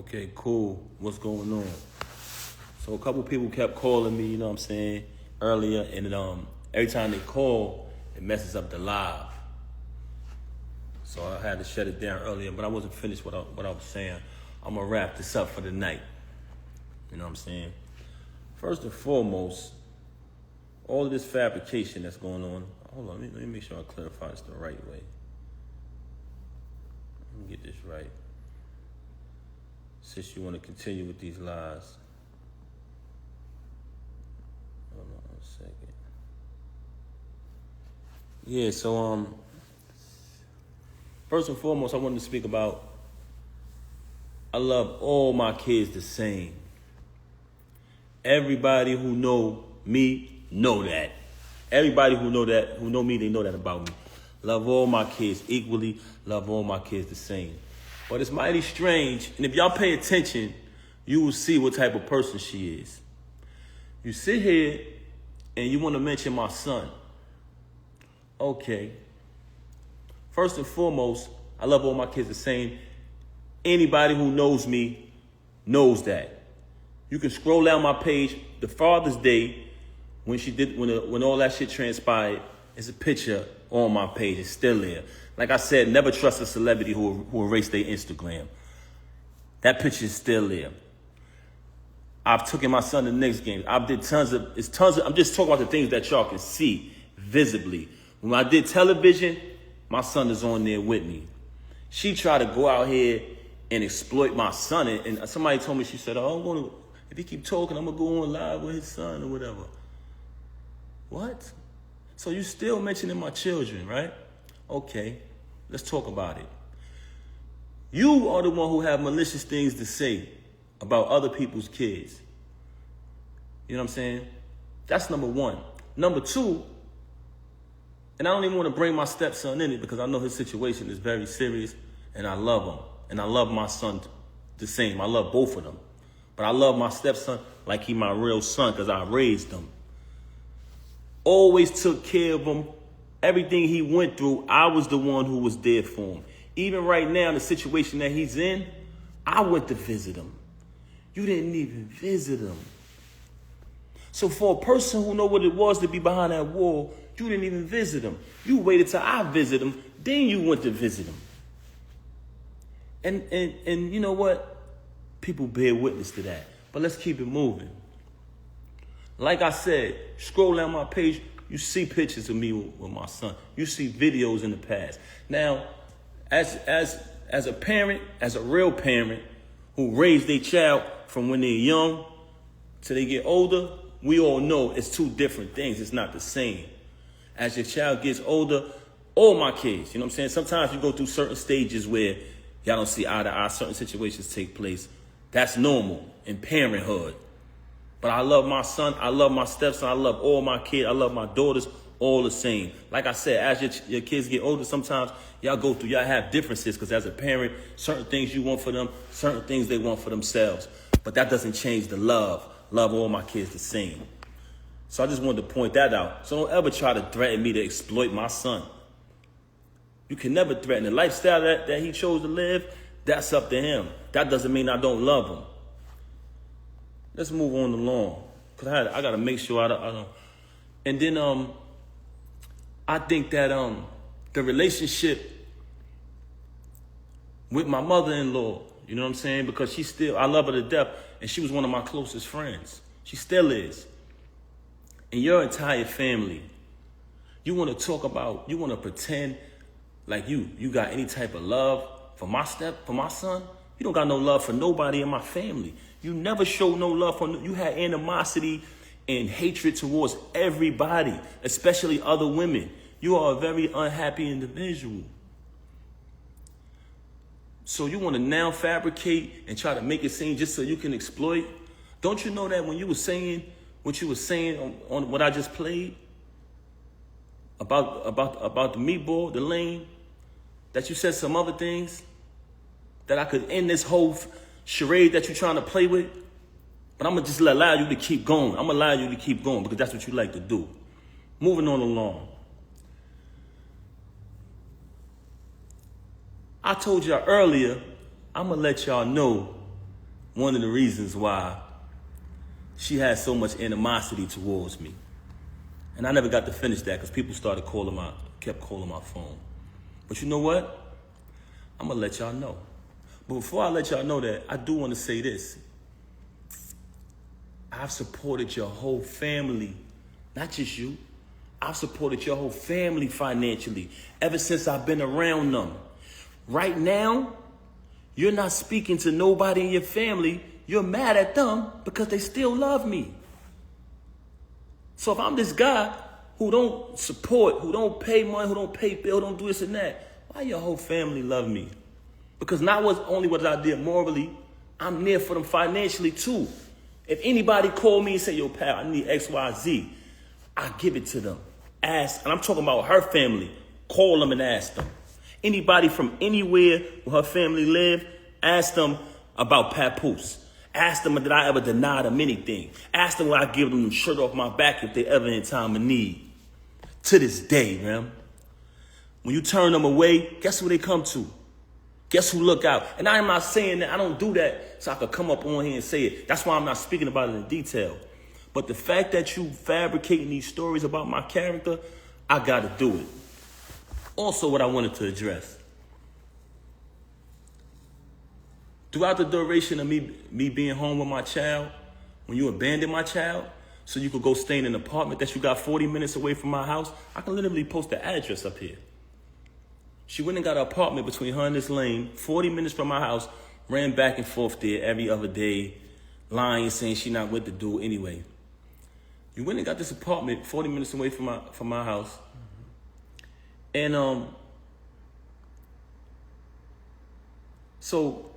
Okay, cool. What's going on? So a couple people kept calling me, you know what I'm saying, earlier, and every time they call, it messes up the live. So I had to shut it down earlier, but I wasn't finished what I was saying. I'm gonna wrap this up for the night. You know what I'm saying? First and foremost, all of this fabrication that's going on. Hold on, let me make sure I clarify this the right way. Let me get this right. Since you want to continue with these lies. Hold on 1 second. Yeah, so first and foremost, I wanted to speak about I love all my kids the same. Everybody who know me know that. Everybody who know me, they know that about me. Love all my kids equally, love all my kids the same. But it's mighty strange, and if y'all pay attention, you will see what type of person she is. You sit here and you want to mention my son. Okay. First and foremost, I love all my kids the same. Anybody who knows me knows that. You can scroll down my page, the Father's Day, when all that shit transpired, there's a picture on my page. It's still there. Like I said, never trust a celebrity who erased their Instagram. That picture is still there. I've taken my son to the Knicks game. I'm just talking about the things that y'all can see visibly. When I did television, my son is on there with me. She tried to go out here and exploit my son. And somebody told me, she said, if he keep talking, I'm going to go on live with his son or whatever. What? So you still mentioning my children, right? Okay, let's talk about it. You are the one who have malicious things to say about other people's kids. You know what I'm saying? That's number one. Number two, and I don't even want to bring my stepson in it because I know his situation is very serious and I love him. And I love my son the same. I love both of them. But I love my stepson like he my real son because I raised him. Always took care of him. Everything he went through, I was the one who was there for him. Even right now, the situation that he's in, I went to visit him. You didn't even visit him. So for a person who know what it was to be behind that wall, you didn't even visit him. You waited till I visit him, then you went to visit him. And you know what? People bear witness to that. But let's keep it moving. Like I said, scroll down my page, you see pictures of me with my son. You see videos in the past. Now, as a parent, as a real parent who raised their child from when they're young till they get older, we all know it's two different things. It's not the same. As your child gets older, all my kids, you know what I'm saying? Sometimes you go through certain stages where y'all don't see eye to eye, certain situations take place. That's normal in parenthood. But I love my son, I love my stepson, I love all my kids, I love my daughters, all the same. Like I said, as your kids get older, sometimes y'all have differences because as a parent, certain things you want for them, certain things they want for themselves. But that doesn't change the love. Love all my kids the same. So I just wanted to point that out. So don't ever try to threaten me to exploit my son. You can never threaten the lifestyle that he chose to live. That's up to him. That doesn't mean I don't love him. Let's move on along, because I got to make sure I don't. And then I think that the relationship with my mother-in-law, you know what I'm saying? Because I love her to death, and she was one of my closest friends. She still is. And your entire family, you want to pretend like you got any type of love for my son? You don't got no love for nobody in my family. You never showed no love you had animosity and hatred towards everybody, especially other women. You are a very unhappy individual. So you want to now fabricate and try to make it seem just so you can exploit? Don't you know that when you were saying what you were saying on what I just played about the meatball, the lane, that you said some other things that I could end this whole charade that you're trying to play with? But I'm going to just allow you to keep going. I'm going to allow you to keep going because that's what you like to do. Moving on along. I told y'all earlier, I'm going to let y'all know one of the reasons why she had so much animosity towards me. And I never got to finish that because people kept calling my phone. But you know what? I'm gonna let y'all know. But before I let y'all know that, I do want to say this. I've supported your whole family, not just you. I've supported your whole family financially ever since I've been around them. Right now, you're not speaking to nobody in your family. You're mad at them because they still love me. So if I'm this guy who don't support, who don't pay money, who don't pay bill, don't do this and that, why your whole family love me? Because not only was I there morally, I'm there for them financially too. If anybody called me and said, yo, pal, I need X, Y, Z, I give it to them. Ask, and I'm talking about her family. Call them and ask them. Anybody from anywhere where her family live, ask them about Papoose. Ask them, did I ever deny them anything? Ask them, will I give them the shirt off my back if they ever in time of need? To this day, man. When you turn them away, guess who they come to? Guess who look out? And I'm not saying that I don't do that so I could come up on here and say it. That's why I'm not speaking about it in detail. But the fact that you fabricating these stories about my character, I got to do it. Also, what I wanted to address. Throughout the duration of me being home with my child, when you abandoned my child, so you could go stay in an apartment that you got 40 minutes away from my house, I can literally post the address up here. She went and got an apartment between her and this lane, 40 minutes from my house, ran back and forth there every other day, lying, saying she not with the dude anyway. You went and got this apartment 40 minutes away from my house. And so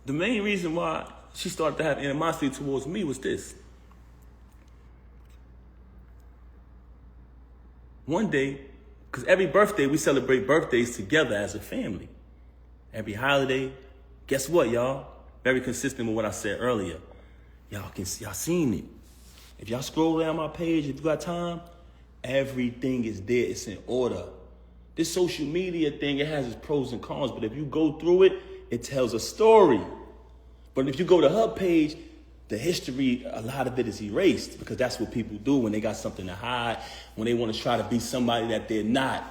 the main reason why she started to have animosity towards me was this. One day, because every birthday, we celebrate birthdays together as a family. Every holiday. Guess what, y'all? Very consistent with what I said earlier. Y'all seen it. If y'all scroll down my page, if you got time, everything is there. It's in order. This social media thing, it has its pros and cons, but if you go through it, it tells a story. But if you go to her page, the history, a lot of it is erased because that's what people do when they got something to hide, when they want to try to be somebody that they're not.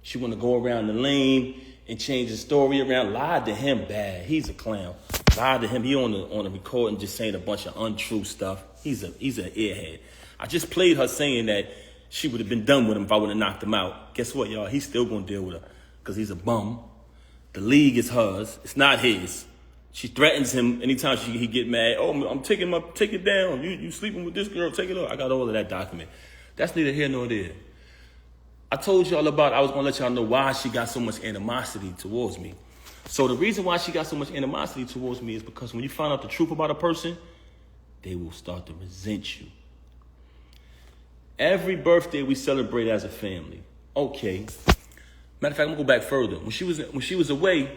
She want to go around the lane and change the story around. Lied to him bad. He's a clown. Lied to him. He on the recording just saying a bunch of untrue stuff. He's an airhead. I just played her saying that she would have been done with him if I would have knocked him out. Guess what, y'all? He's still going to deal with her because he's a bum. The league is hers. It's not his. She threatens him anytime he get mad. Oh, I'm taking take it down. You sleeping with this girl, take it off. I got all of that document. That's neither here nor there. I told y'all I was going to let y'all know why she got so much animosity towards me. So the reason why she got so much animosity towards me is because when you find out the truth about a person, they will start to resent you. Every birthday we celebrate as a family. Okay. Matter of fact, I'm going to go back further. When she was away,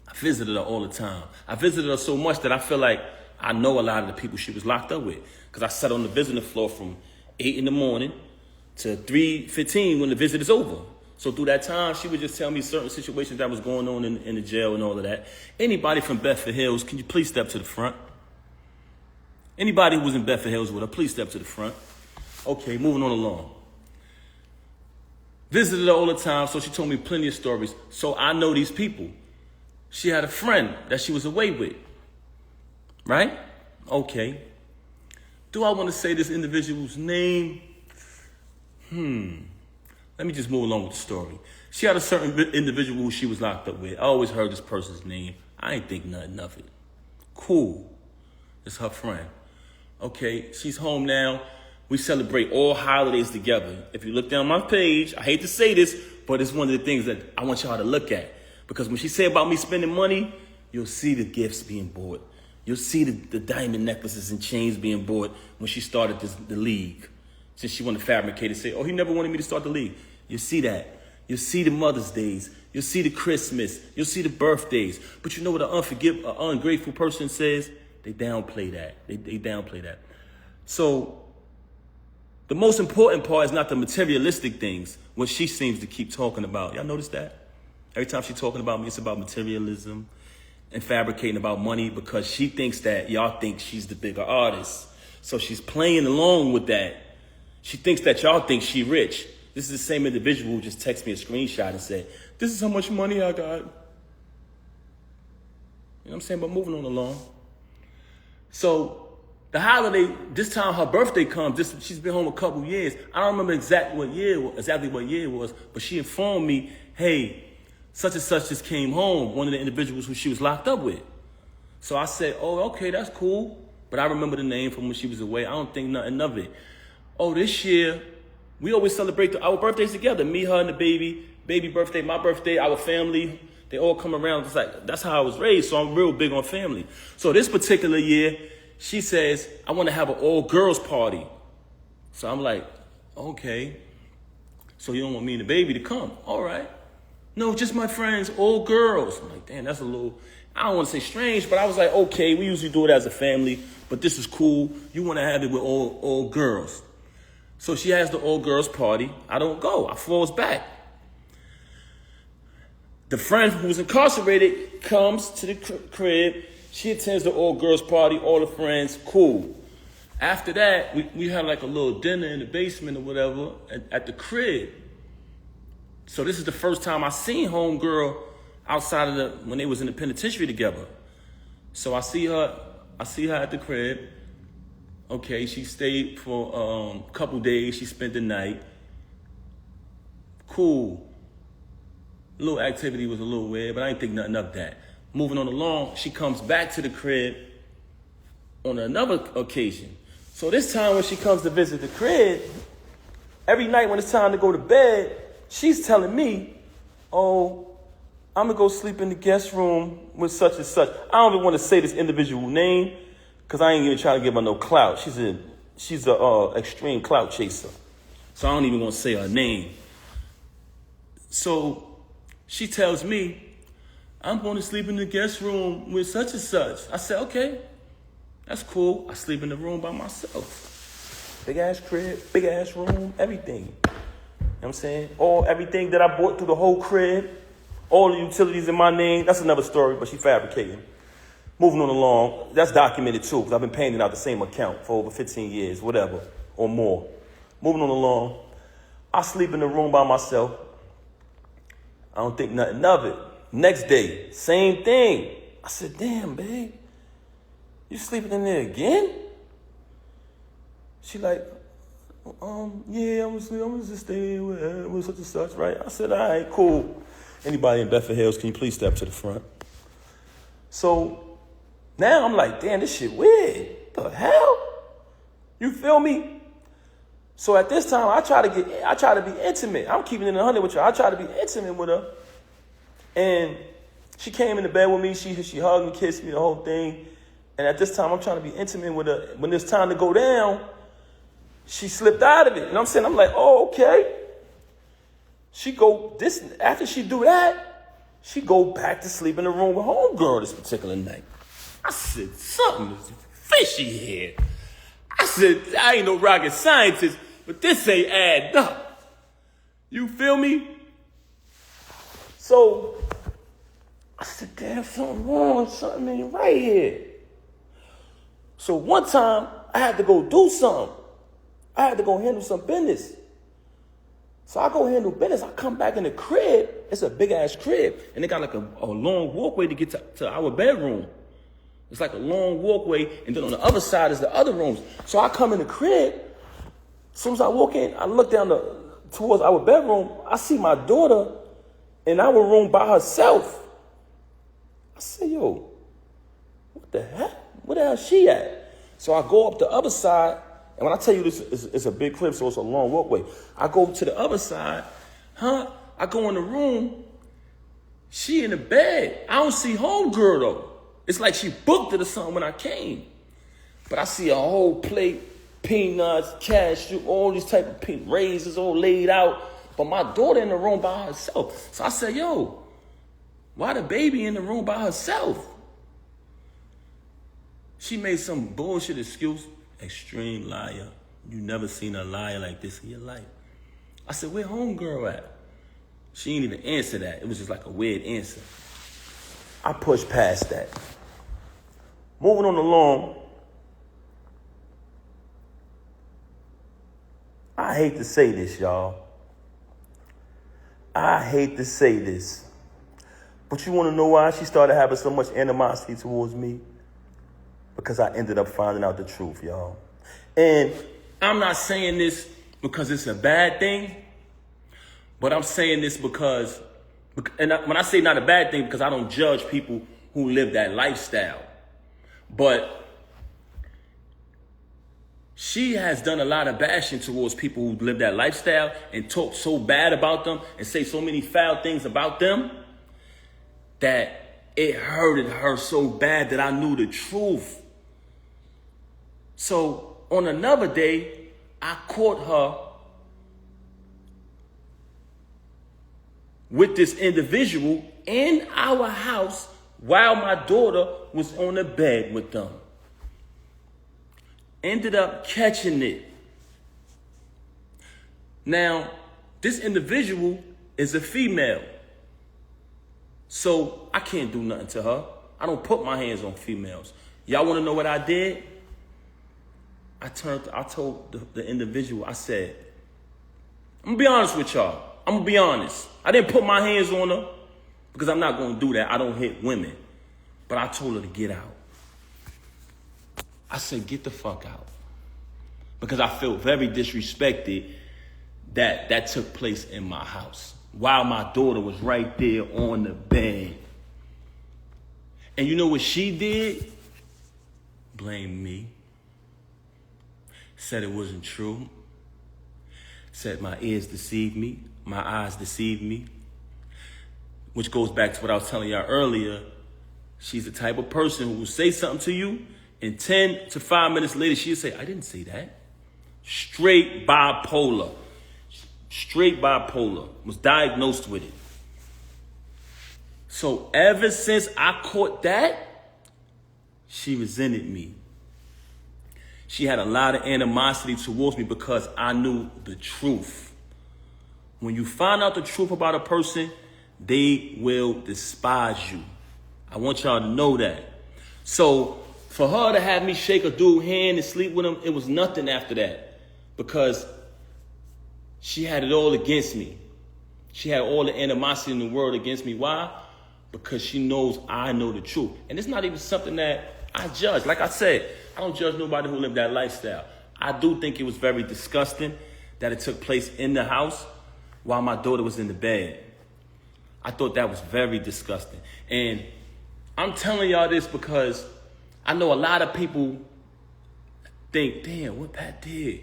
I visited her all the time. I visited her so much that I feel like I know a lot of the people she was locked up with. Because I sat on the visiting floor from 8 in the morning to 3:15 when the visit is over. So through that time, she would just tell me certain situations that was going on in the jail and all of that. Anybody from Bedford Hills, can you please step to the front? Anybody who was in Bedford Hills with her, please step to the front. Okay, moving on along. Visited her all the time, so she told me plenty of stories. So I know these people. She had a friend that she was away with, right? Okay. Do I want to say this individual's name? Let me just move along with the story. She had a certain individual who she was locked up with. I always heard this person's name. I ain't think nothing of it. Cool. It's her friend. Okay, she's home now. We celebrate all holidays together. If you look down my page, I hate to say this, but it's one of the things that I want y'all to look at. Because when she said about me spending money, you'll see the gifts being bought. You'll see the diamond necklaces and chains being bought when she started the league. Since she wanted to fabricate and say, oh, he never wanted me to start the league. You'll see that. You'll see the Mother's Days. You'll see the Christmas. You'll see the birthdays. But you know what an ungrateful person says? They downplay that. They downplay that. So the most important part is not the materialistic things, what she seems to keep talking about. Y'all notice that? Every time she's talking about me, it's about materialism. and fabricating about money because she thinks that y'all think she's the bigger artist. So she's playing along with that. She thinks that y'all think she rich. This is the same individual who just texted me a screenshot and said, this is how much money I got. You know what I'm saying? But moving on along. So the holiday, this time her birthday comes. She's been home a couple years. I don't remember exactly what year it was, but she informed me, hey, such and such just came home, one of the individuals who she was locked up with. So I said, oh, okay, that's cool. But I remember the name from when she was away. I don't think nothing of it. Oh, this year, we always celebrate our birthdays together. Me, her, and the baby birthday, my birthday, our family. They all come around. It's like, that's how I was raised, so I'm real big on family. So this particular year, she says, I want to have an all-girls party. So I'm like, okay. So you don't want me and the baby to come? All right. No, just my friends, all girls. I'm like, damn, that's a little, I don't want to say strange, but I was like, okay, we usually do it as a family, but this is cool. You want to have it with all girls. So she has the all-girls party. I don't go. I falls back. The friend who was incarcerated comes to the crib. She attends the all-girls party, all the friends, cool. After that, we had like a little dinner in the basement or whatever at the crib. So this is the first time I seen homegirl outside of when they was in the penitentiary together. So I see her at the crib. Okay, she stayed for a couple days. She spent the night. Cool. A little activity was a little weird, but I didn't think nothing of that. Moving on along, she comes back to the crib on another occasion. So this time when she comes to visit the crib, every night when it's time to go to bed, she's telling me, oh, I'm going to go sleep in the guest room with such and such. I don't even want to say this individual name because I ain't even trying to give her no clout. She's a extreme clout chaser. So I don't even want to say her name. So she tells me, I'm going to sleep in the guest room with such and such. I said, okay, that's cool. I sleep in the room by myself. Big ass crib, big ass room, everything. You know what I'm saying? Everything that I bought through the whole crib, all the utilities in my name. That's another story, but she fabricating. Moving on along, that's documented too, because I've been paying it out the same account for over 15 years, whatever, or more. Moving on along, I sleep in the room by myself. I don't think nothing of it. Next day, same thing. I said, damn, babe, you sleeping in there again? She like, yeah, I'm gonna just stay with such and such, right? I said, all right, cool. Anybody in Bedford Hills, can you please step to the front? So now I'm like, damn, this shit weird. The hell? You feel me? So at this time, I try to be intimate. I'm keeping it 100 with you. I try to be intimate with her. And she came into bed with me. She hugged and kissed me, the whole thing. And at this time, I'm trying to be intimate with her. When it's time to go down, she slipped out of it. You know what I'm saying? I'm like, oh, okay. After she do that, she go back to sleep in the room with homegirl this particular night. I said, something is fishy here. I said, I ain't no rocket scientist, but this ain't adding up. You feel me? So I said, damn, something wrong, something ain't right here. So one time, I had to go do something. I had to go handle some business. So I go handle business. I come back in the crib. It's a big-ass crib. And they got like a long walkway to get to our bedroom. It's like a long walkway. And then on the other side is the other rooms. So I come in the crib. As soon as I walk in, I look down towards our bedroom. I see my daughter in our room by herself. I say, yo, what the heck? Where the hell is she at? So I go up the other side. And when I tell you this is a big crib, so it's a long walkway. I go to the other side. I go in the room. She in the bed. I don't see homegirl, though. It's like she booked it or something when I came. But I see a whole plate, peanuts, cashew, all these type of raisins all laid out. But my daughter in the room by herself. So I said, yo, why the baby in the room by herself? She made some bullshit excuse. Extreme liar. You never seen a liar like this in your life. I said, where homegirl at? She didn't even answer that. It was just like a weird answer. I pushed past that. Moving on along, I hate to say this, y'all. I hate to say this. But you want to know why she started having so much animosity towards me? Because I ended up finding out the truth, y'all. And I'm not saying this because it's a bad thing, but I'm saying this because, when I say not a bad thing, because I don't judge people who live that lifestyle. But she has done a lot of bashing towards people who live that lifestyle and talk so bad about them and say so many foul things about them that it hurted her so bad that I knew the truth. So on another day, I caught her with this individual in our house while my daughter was on the bed with them. Ended up catching it. Now, this individual is a female. So I can't do nothing to her. I don't put my hands on females. Y'all want to know what I did? I told the individual, I said, I'm going to be honest with y'all. I'm going to be honest. I didn't put my hands on her because I'm not going to do that. I don't hit women. But I told her to get out. I said, get the fuck out. Because I felt very disrespected that took place in my house while my daughter was right there on the bed. And you know what she did? Blamed me. Said it wasn't true. Said my ears deceived me. My eyes deceived me. Which goes back to what I was telling y'all earlier. She's the type of person who will say something to you, and 10 to 5 minutes later, she'll say, I didn't say that. Straight bipolar. Straight bipolar. Was diagnosed with it. So ever since I caught that, she resented me. She had a lot of animosity towards me because I knew the truth. When you find out the truth about a person, they will despise you. I want y'all to know that. So for her to have me shake a dude's hand and sleep with him, it was nothing after that. Because she had it all against me. She had all the animosity in the world against me. Why? Because she knows I know the truth. And it's not even something that I judge. Like I said, I don't judge nobody who lived that lifestyle. I do think it was very disgusting that it took place in the house while my daughter was in the bed. I thought that was very disgusting. And I'm telling y'all this because I know a lot of people think, damn, what Pat did,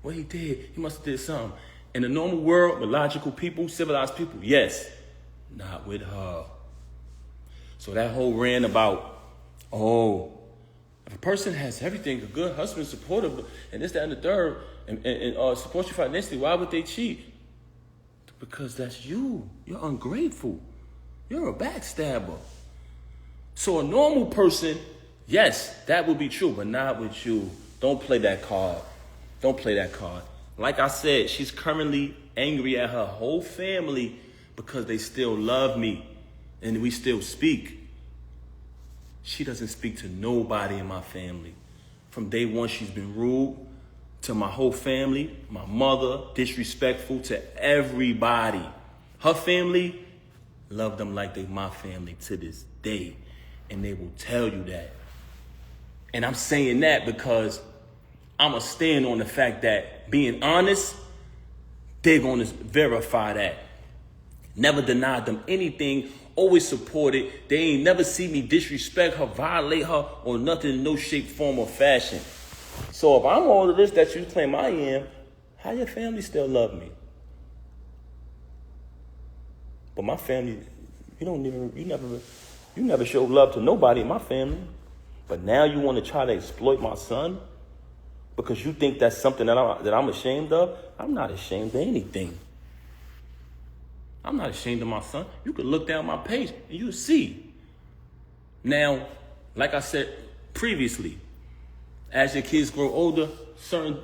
what he did, he must have did something. In the normal world, with logical people, civilized people, yes, not with her. So that whole rant about, if a person has everything, a good husband, supportive, and this, that, and the third, and supports you financially, why would they cheat? Because that's you. You're ungrateful. You're a backstabber. So a normal person, yes, that would be true, but not with you. Don't play that card. Don't play that card. Like I said, she's currently angry at her whole family because they still love me and we still speak. She doesn't speak to nobody in my family. From day one, she's been rude to my whole family, my mother, disrespectful to everybody. Her family, love them like they my family to this day. And they will tell you that. And I'm saying that because I'm going to stand on the fact that being honest, they're going to verify that. Never denied them anything, always supported. They ain't never see me disrespect her, violate her, or nothing in no shape, form, or fashion. So if I'm all of this that you claim I am, how your family still love me? But my family, you never showed love to nobody in my family. But now you want to try to exploit my son because you think that's something that I'm ashamed of? I'm not ashamed of anything. I'm not ashamed of my son. You can look down my page and you'll see. Now, like I said previously, as your kids grow older, certain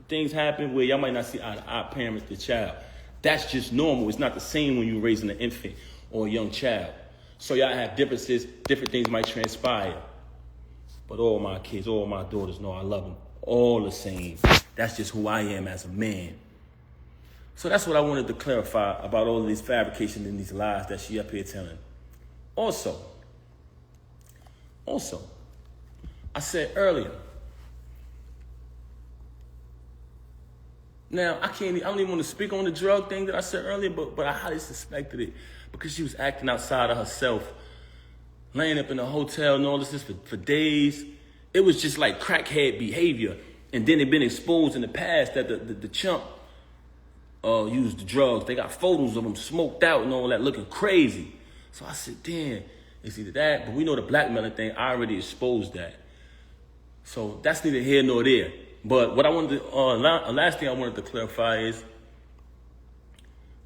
things happen where y'all might not see eye to eye parent the child. That's just normal. It's not the same when you're raising an infant or a young child. So y'all have differences, different things might transpire. But all my kids, all my daughters know I love them all the same. That's just who I am as a man. So that's what I wanted to clarify about all of these fabrications and these lies that she up here telling. Also, I said earlier, now I don't even want to speak on the drug thing that I said earlier, but I highly suspected it because she was acting outside of herself, laying up in a hotel and all this for days. It was just like crackhead behavior. And then it been exposed in the past that the chump used the drugs. They got photos of him smoked out and all that, looking crazy. So I said, damn, it's either that, but we know the blackmailing thing, I already exposed that. So that's neither here nor there. But what I wanted to, last thing I wanted to clarify is,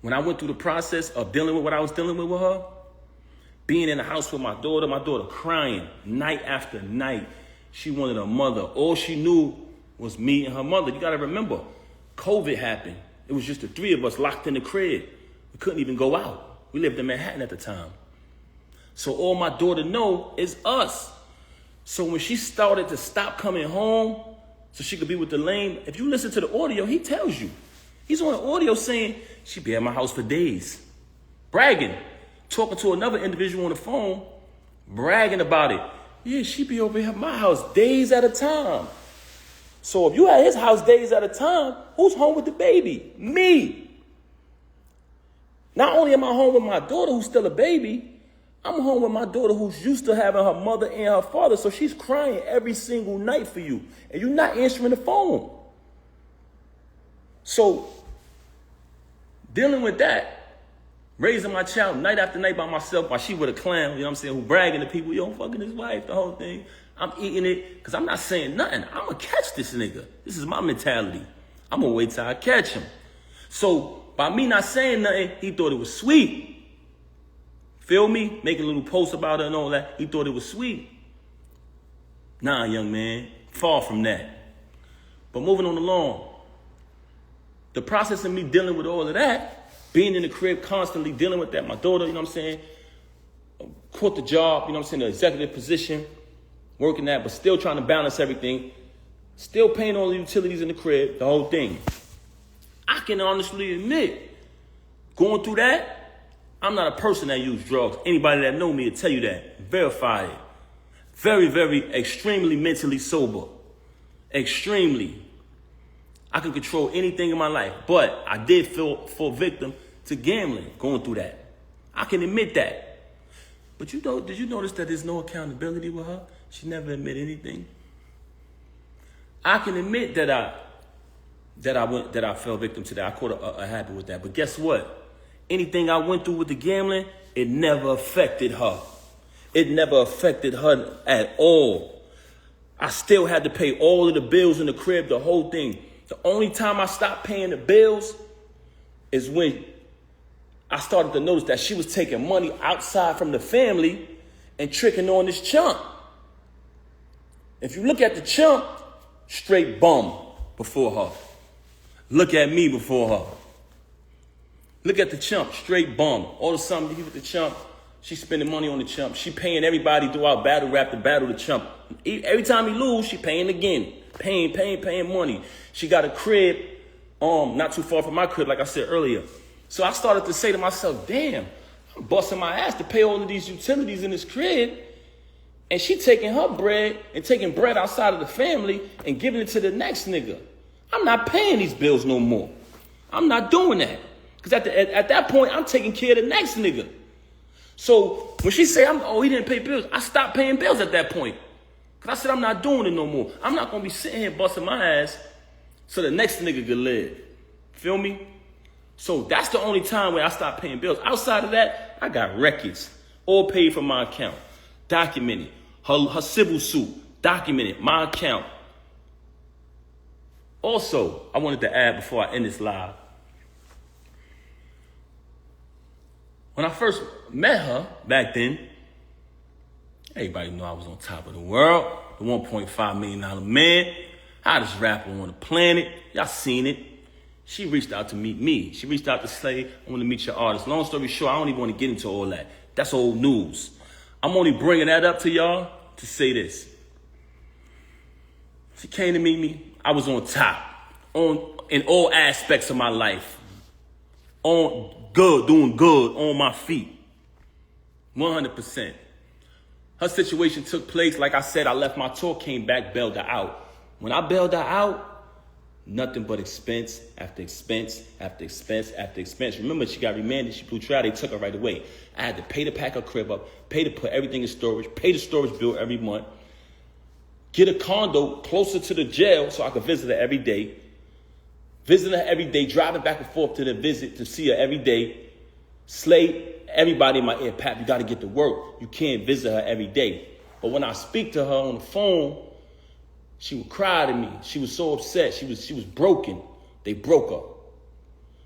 when I went through the process of dealing with what I was dealing with her, being in the house with my daughter crying night after night. She wanted a mother. All she knew was me and her mother. You gotta remember, COVID happened. It was just the three of us locked in the crib. We couldn't even go out. We lived in Manhattan at the time. So all my daughter know is us. So when she started to stop coming home so she could be with the lame, if you listen to the audio, he tells you. He's on the audio saying, she'd be at my house for days. Bragging. Talking to another individual on the phone, bragging about it. Yeah, she'd be over here at my house days at a time. So if you at his house days at a time, who's home with the baby? Me. Not only am I home with my daughter who's still a baby, I'm home with my daughter who's used to having her mother and her father, so she's crying every single night for you, and you're not answering the phone. So, dealing with that, raising my child night after night by myself while she with a clown, you know what I'm saying, who bragging to people, yo, I'm fucking his wife, the whole thing. I'm eating it, because I'm not saying nothing. I'm going to catch this nigga. This is my mentality. I'm going to wait till I catch him. So, by me not saying nothing, he thought it was sweet. Feel me? Making a little post about it and all that. He thought it was sweet. Nah, young man. Far from that. But moving on along. The process of me dealing with all of that, being in the crib, constantly dealing with that. My daughter, you know what I'm saying, quit the job, you know what I'm saying, the executive position, working that, but still trying to balance everything. Still paying all the utilities in the crib, the whole thing. I can honestly admit, going through that, I'm not a person that uses drugs. Anybody that know me will tell you that. Verify it. Very, very, extremely mentally sober. Extremely. I can control anything in my life, but I did fall victim to gambling, going through that. I can admit that. But did you notice that there's no accountability with her? She never admitted anything. I can admit that I fell victim to that. I caught a habit with that. But guess what? Anything I went through with the gambling, it never affected her. It never affected her at all. I still had to pay all of the bills in the crib, the whole thing. The only time I stopped paying the bills is when I started to notice that she was taking money outside from the family and tricking on this chump. If you look at the chump, straight bum before her. Look at me before her. Look at the chump, straight bum. All of a sudden, you get the chump, she's spending money on the chump. She paying everybody throughout battle rap to battle the chump. Every time he lose, she paying again. Paying money. She got a crib, not too far from my crib, like I said earlier. So I started to say to myself, damn, I'm busting my ass to pay all of these utilities in this crib. And she taking her bread and taking bread outside of the family and giving it to the next nigga. I'm not paying these bills no more. I'm not doing that. Because at that point, I'm taking care of the next nigga. So when she say, he didn't pay bills, I stopped paying bills at that point. Because I said, I'm not doing it no more. I'm not going to be sitting here busting my ass so the next nigga could live. Feel me? So that's the only time where I stopped paying bills. Outside of that, I got records, all paid from my account, documented. Her civil suit, documented, my account. Also, I wanted to add before I end this live, when I first met her back then, everybody knew I was on top of the world, the $1.5 million man, hottest rapper on the planet. Y'all seen it. She reached out to meet me. She reached out to say, I want to meet your artist. Long story short, I don't even want to get into all that. That's old news. I'm only bringing that up to y'all to say this. She came to meet me. I was on top, in all aspects of my life. Doing good, on my feet. 100%. Her situation took place. Like I said, I left my tour, came back, bailed her out. When I bailed her out, nothing but expense after expense after expense after expense. Remember, she got remanded. She blew trial. They took her right away. I had to pay to pack her crib up, pay to put everything in storage, pay the storage bill every month, get a condo closer to the jail so I could visit her every day. Visiting her every day, driving back and forth to the visit to see her every day. Slay everybody in my ear, Pap, you got to get to work. You can't visit her every day. But when I speak to her on the phone, she would cry to me. She was so upset. She was broken. They broke her.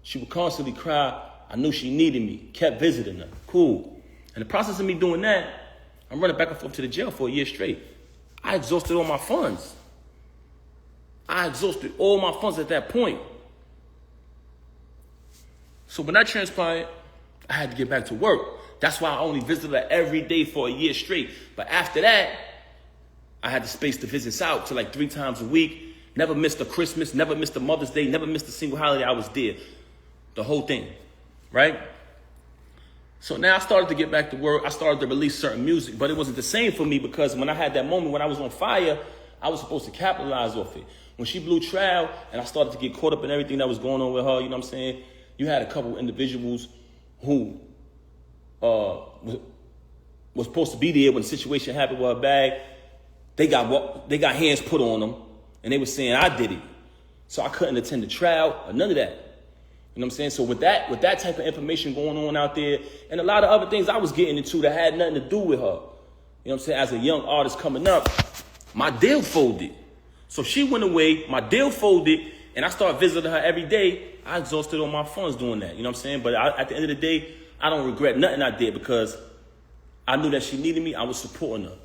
She would constantly cry. I knew she needed me. Kept visiting her. Cool. In the process of me doing that, I'm running back and forth to the jail for a year straight. I exhausted all my funds. I exhausted all my funds at that point. So when that transpired, I had to get back to work. That's why I only visited her every day for a year straight. But after that, I had the space to visit out to like 3 times a week. Never missed a Christmas, never missed a Mother's Day, never missed a single holiday. I was there. The whole thing, right? So now I started to get back to work. I started to release certain music, but it wasn't the same for me because when I had that moment when I was on fire, I was supposed to capitalize off it. When she blew trial and I started to get caught up in everything that was going on with her, you know what I'm saying? You had a couple individuals who was supposed to be there when the situation happened with her bag. They got hands put on them, and they were saying I did it. So I couldn't attend the trial or none of that. You know what I'm saying? So with that type of information going on out there, and a lot of other things I was getting into that had nothing to do with her. You know what I'm saying? As a young artist coming up, my deal folded. So she went away, my deal folded, and I started visiting her every day. I exhausted all my funds doing that. You know what I'm saying? But at the end of the day, I don't regret nothing I did because I knew that she needed me. I was supporting her.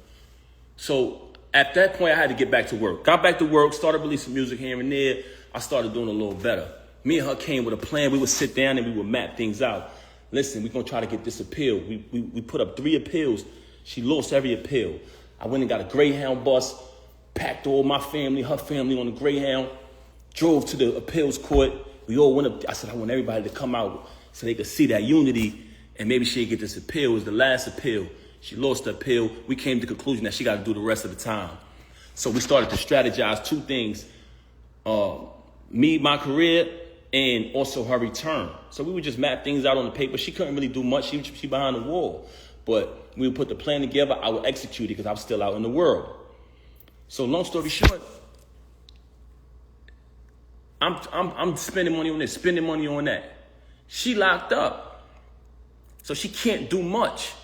So at that point, I had to get back to work. Got back to work, started releasing music here and there. I started doing a little better. Me and her came with a plan. We would sit down and we would map things out. Listen, we're going to try to get this appeal. We put up 3 appeals. She lost every appeal. I went and got a Greyhound bus, packed all my family, her family on the Greyhound, drove to the appeals court. We all went up. I said, I want everybody to come out so they could see that unity and maybe she'd get this appeal. It was the last appeal. She lost the appeal. We came to the conclusion that she got to do the rest of the time. So we started to strategize 2 things. Me, my career, and also her return. So we would just map things out on the paper. She couldn't really do much. She behind the wall. But we would put the plan together. I would execute it because I was still out in the world. So long story short, I'm spending money on this, spending money on that. She locked up. So she can't do much.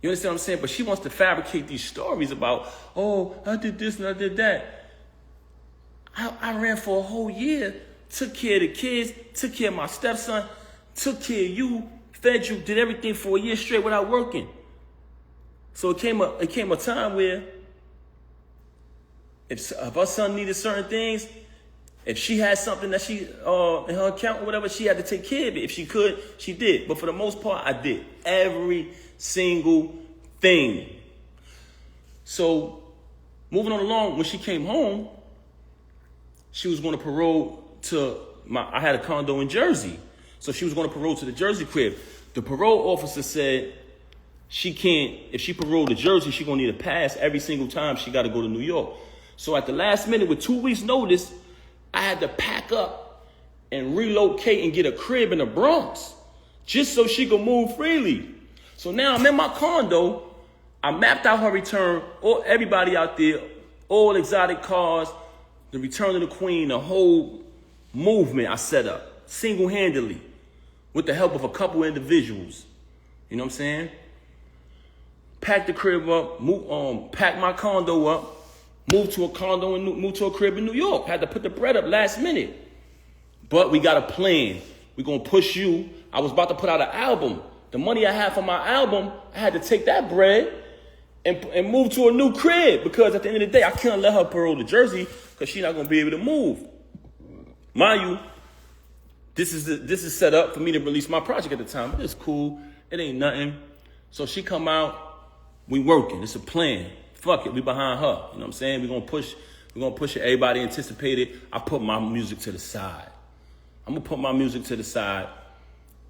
You understand what I'm saying? But she wants to fabricate these stories about, oh, I did this and I did that. I ran for a whole year, took care of the kids, took care of my stepson, took care of you, fed you, did everything for a year straight without working. So it came a time where if her son needed certain things, if she had something that she in her account or whatever, she had to take care of it. If she could, she did. But for the most part, I did every single thing. So moving on along, when she came home, she was going to parole to I had a condo in Jersey. So she was going to parole to the Jersey crib. The parole officer said she can't, if she paroled to Jersey, she's going to need a pass every single time she got to go to New York. So at the last minute, with 2 weeks notice, I had to pack up and relocate and get a crib in the Bronx just so she could move freely. So now I'm in my condo. I mapped out her return, everybody out there, all exotic cars, the return of the queen, the whole movement I set up single-handedly with the help of a couple individuals. You know what I'm saying? Packed the crib up, packed my condo up, moved to a condo and moved to a crib in New York. Had to put the bread up last minute. But we got a plan. We're going to push you. I was about to put out an album. The money I had for my album, I had to take that bread and move to a new crib because at the end of the day, I couldn't let her parole to Jersey because she's not going to be able to move. Mind you, this is set up for me to release my project at the time. It's cool. It ain't nothing. So she come out, we working. It's a plan. Fuck it, we behind her. You know what I'm saying? We're gonna push it. Everybody anticipated. I put my music to the side. I'm gonna put my music to the side.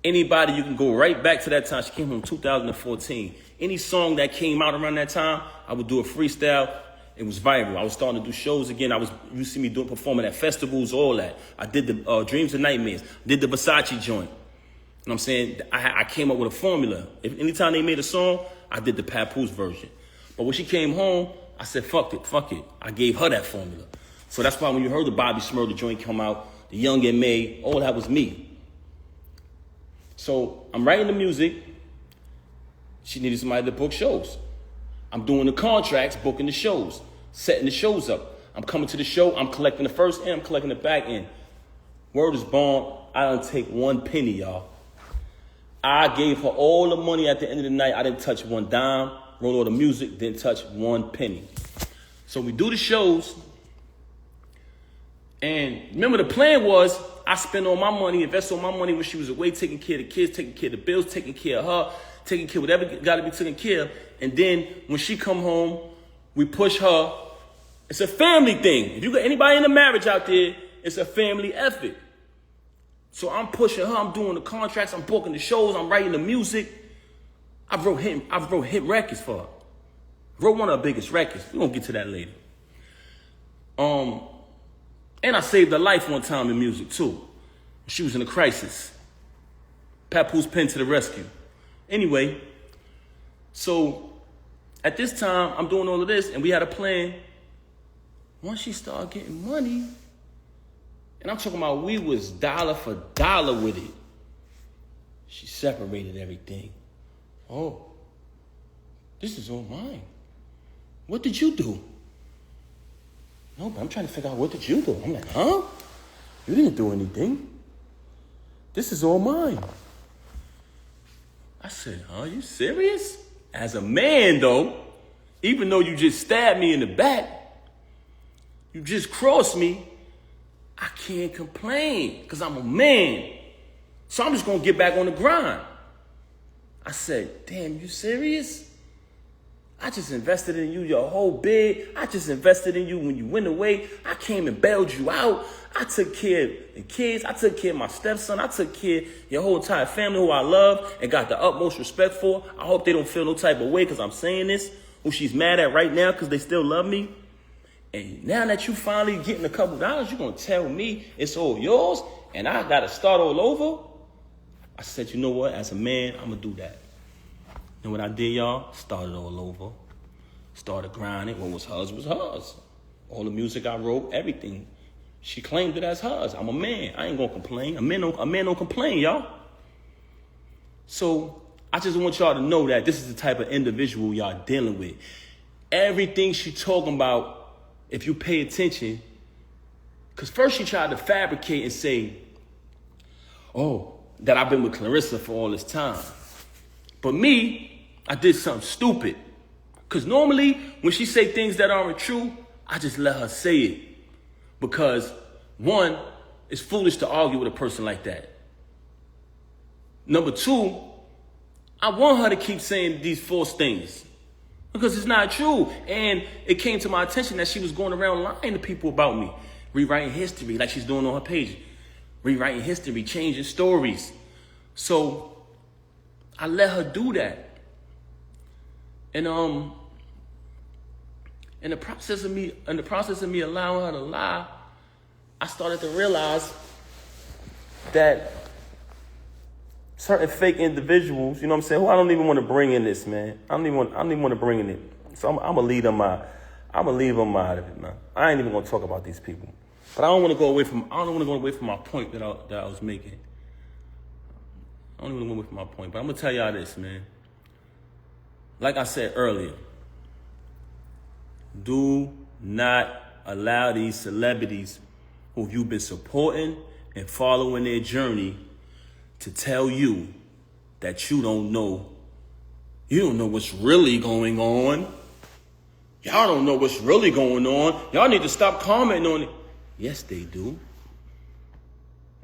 Anybody, you can go right back to that time. She came home in 2014. Any song that came out around that time, I would do a freestyle. It was viral. I was starting to do shows again. You see me performing at festivals, all that. I did the Dreams and Nightmares. Did the Versace joint. You know what I'm saying? I came up with a formula. Anytime they made a song, I did the Papoose version. But when she came home, I said, fuck it. I gave her that formula. So that's why when you heard the Bobby Smurda joint come out, the Young and May, all that was me. So I'm writing the music. She needed somebody to book shows. I'm doing the contracts, booking the shows, setting the shows up. I'm coming to the show. I'm collecting the first end. I'm collecting the back end. Word is born. I didn't take one penny, y'all. I gave her all the money at the end of the night. I didn't touch one dime. Wrote all the music. Didn't touch one penny. So we do the shows. And remember, the plan was I spend all my money, invest all my money when she was away, taking care of the kids, taking care of the bills, taking care of her, taking care of whatever got to be taken care of. And then when she come home, we push her. It's a family thing. If you got anybody in a marriage out there, it's a family effort. So I'm pushing her. I'm doing the contracts. I'm booking the shows. I'm writing the music. I wrote hit records for her. Wrote one of her biggest records. We're going to get to that later. And I saved her life one time in music, too. She was in a crisis. Papoose pen to the rescue. Anyway, so at this time, I'm doing all of this, and we had a plan. Once she started getting money, and I'm talking about we was dollar for dollar with it, she separated everything. Oh, this is all mine. What did you do? No, but I'm trying to figure out, what did you do? I'm like, huh? You didn't do anything. This is all mine. I said, huh, you serious? As a man, though, even though you just stabbed me in the back, you just crossed me, I can't complain because I'm a man. So I'm just going to get back on the grind. I said, damn, you serious? I just invested in you your whole bid. I just invested in you when you went away. I came and bailed you out. I took care of the kids. I took care of my stepson. I took care of your whole entire family who I love and got the utmost respect for. I hope they don't feel no type of way because I'm saying this, who she's mad at right now because they still love me. And now that you finally getting a couple dollars, you're going to tell me it's all yours and I got to start all over? I said, you know what? As a man, I'm going to do that. And what I did, y'all, started all over. Started grinding. What was hers was hers. All the music I wrote, everything. She claimed it as hers. I'm a man. I ain't gonna complain. A man don't complain, y'all. So I just want y'all to know that this is the type of individual y'all dealing with. Everything she talking about, if you pay attention, because first she tried to fabricate and say, oh, that I've been with Clarissa for all this time. But me, I did something stupid. Because normally, when she say things that aren't true, I just let her say it. Because, one, it's foolish to argue with a person like that. Number two, I want her to keep saying these false things. Because it's not true. And it came to my attention that she was going around lying to people about me. Rewriting history, like she's doing on her page. Rewriting history, changing stories. So I let her do that. And in the process of me allowing her to lie, I started to realize that certain fake individuals, you know what I'm saying, who I don't even want to bring in this, man. I don't even want to bring in it. So I'm gonna leave them out of it, man. I ain't even gonna talk about these people. But I don't want to go away from my point that I was making. I don't even want to go away from my point, but I'm gonna tell y'all this, man. Like I said earlier, do not allow these celebrities who you've been supporting and following their journey to tell you that you don't know what's really going on. Y'all don't know what's really going on. Y'all need to stop commenting on it. Yes, they do.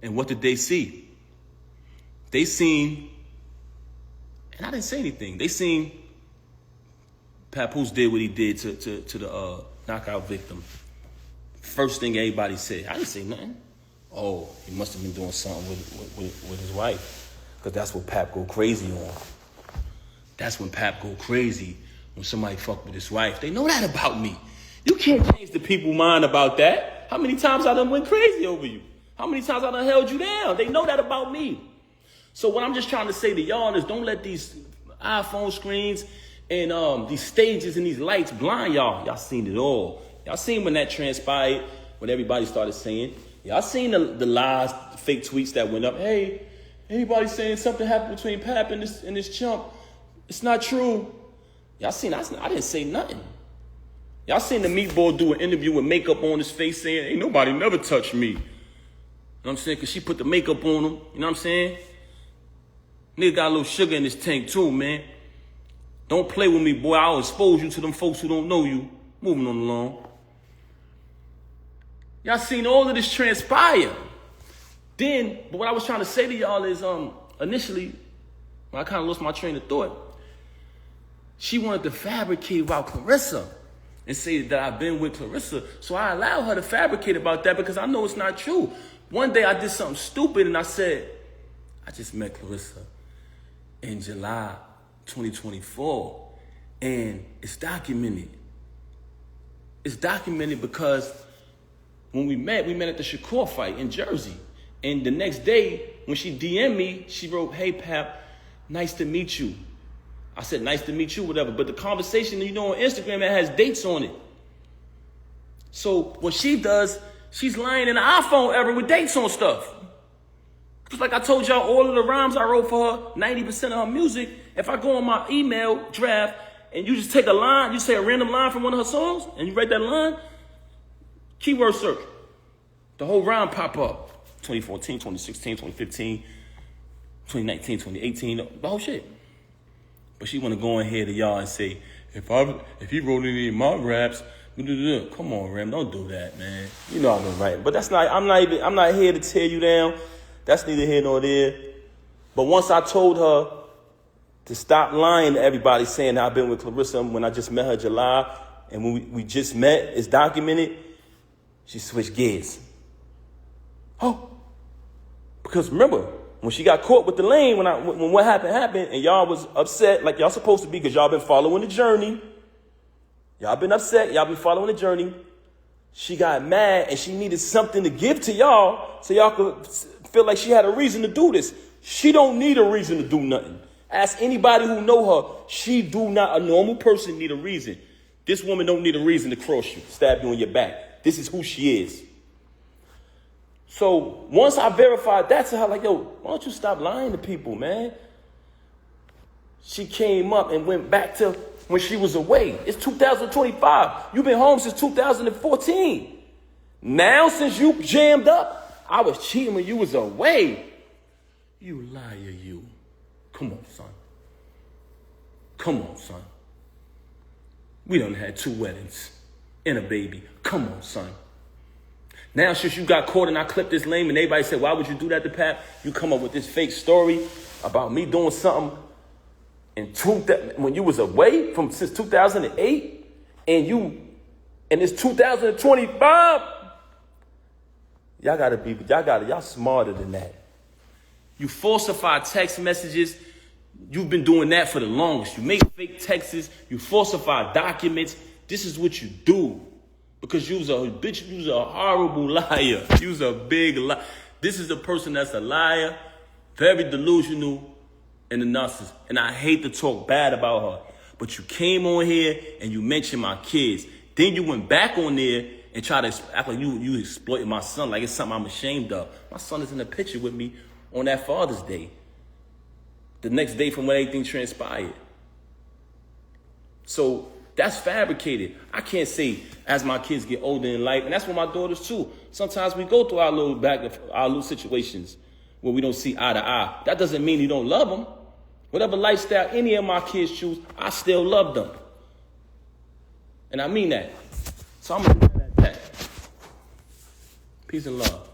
And what did they see? They seen And I didn't say anything. They seen Papoose did what he did to the knockout victim. First thing everybody said, I didn't say nothing. Oh, he must have been doing something with his wife. Because that's what Pap go crazy on. That's when Pap go crazy, when somebody fuck with his wife. They know that about me. You can't change the people's mind about that. How many times I done went crazy over you? How many times I done held you down? They know that about me. So what I'm just trying to say to y'all is don't let these iPhone screens and these stages and these lights blind y'all. Y'all seen it all. Y'all seen when that transpired, when everybody started saying. Y'all seen the lies, the fake tweets that went up. Hey, anybody saying something happened between Pap and this chump? It's not true. Y'all seen, I didn't say nothing. Y'all seen the meatball do an interview with makeup on his face saying, ain't nobody never touched me. You know what I'm saying? Because she put the makeup on him. You know what I'm saying? Nigga got a little sugar in his tank too, man. Don't play with me, boy. I'll expose you to them folks who don't know you. Moving on along. Y'all seen all of this transpire. Then, but what I was trying to say to y'all is, initially, when I kind of lost my train of thought, she wanted to fabricate about Clarissa and say that I've been with Clarissa. So I allowed her to fabricate about that because I know it's not true. One day I did something stupid and I said, I just met Clarissa in July 2024. And it's documented. It's documented because when we met at the Shakur fight in Jersey. And the next day, when she DM'd me, she wrote, hey, Pap, nice to meet you. I said, nice to meet you, whatever. But the conversation, you know, on Instagram, it has dates on it. So what she does, she's lying in the iPhone ever with dates on stuff. Just like I told y'all, all of the rhymes I wrote for her, 90% of her music, if I go on my email draft and you just take a line, you say a random line from one of her songs, and you write that line, keyword search, the whole rhyme pop up. 2014, 2016, 2015, 2019, 2018, the whole shit. But she want to go in here to y'all and say, if he wrote any of my raps, come on, Rem, don't do that, man. You know I've been writing. But that's not, I'm not here to tear you down. That's neither here nor there. But once I told her to stop lying to everybody saying that I've been with Clarissa when I just met her in July, and when we just met, it's documented, she switched gears. Oh, because remember, when she got caught with the lane, when what happened, and y'all was upset like y'all supposed to be because y'all been following the journey. Y'all been upset. Y'all been following the journey. She got mad and she needed something to give to y'all so y'all could feel like she had a reason to do this. She don't need a reason to do nothing. Ask anybody who know her. She do not, a normal person need a reason. This woman don't need a reason to cross you, stab you in your back. This is who she is. So once I verified that to her, like, yo, why don't you stop lying to people, man? She came up and went back to when she was away. It's 2025. You've been home since 2014. Now, since you jammed up, I was cheating when you was away. You liar, you. Come on, son. Come on, son. We done had 2 weddings and a baby. Come on, son. Now, since you got caught and I clipped this lame and everybody said, why would you do that to Pap? You come up with this fake story about me doing something when you was away since 2008 and it's 2025. Y'all smarter than that. You falsify text messages. You've been doing that for the longest. You make fake texts. You falsify documents. This is what you do. Because you was a bitch, you was a horrible liar. You was a big liar. This is a person that's a liar, very delusional, and a narcissist. And I hate to talk bad about her. But you came on here and you mentioned my kids. Then you went back on there and tried to act like you exploited my son, like it's something I'm ashamed of. My son is in the picture with me on that Father's Day. The next day from when everything transpired. So that's fabricated. I can't say as my kids get older in life, and that's with my daughters too. Sometimes we go through our little situations where we don't see eye to eye. That doesn't mean you don't love them. Whatever lifestyle any of my kids choose, I still love them. And I mean that. So I'm going to leave it at that. Peace and love.